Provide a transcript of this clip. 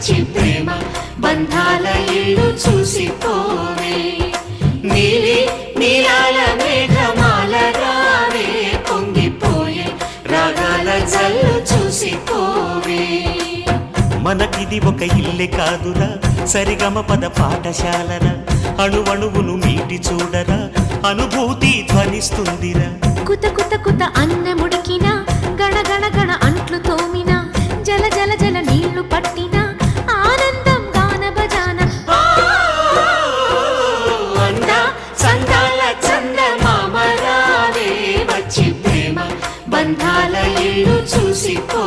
వచ్చి ప్రేమ బంధాల ఇల్లు చూసిపోవే నీలి నీలాల మేఘమాల రావే పొంగిపోయే రాగాల జల్లు చూసిపోవే మనకిది ఒక ఇల్లే కాదురా సరిగమ పద పాఠశాలరా అణువణువును మీటి చూడరా అనుభూతి ధ్వనిస్తుందిరా కుత కుత కుత అన్నముడికిన గణ గణ గణ అంట్లు తోమిన జల జల జల నీళ్లు పట్టిన ఆనందం గాన బజాన అందా చందాల చందమామ రావే వచ్చి ప్రేమ బంధాల ఇల్లు చూసిపో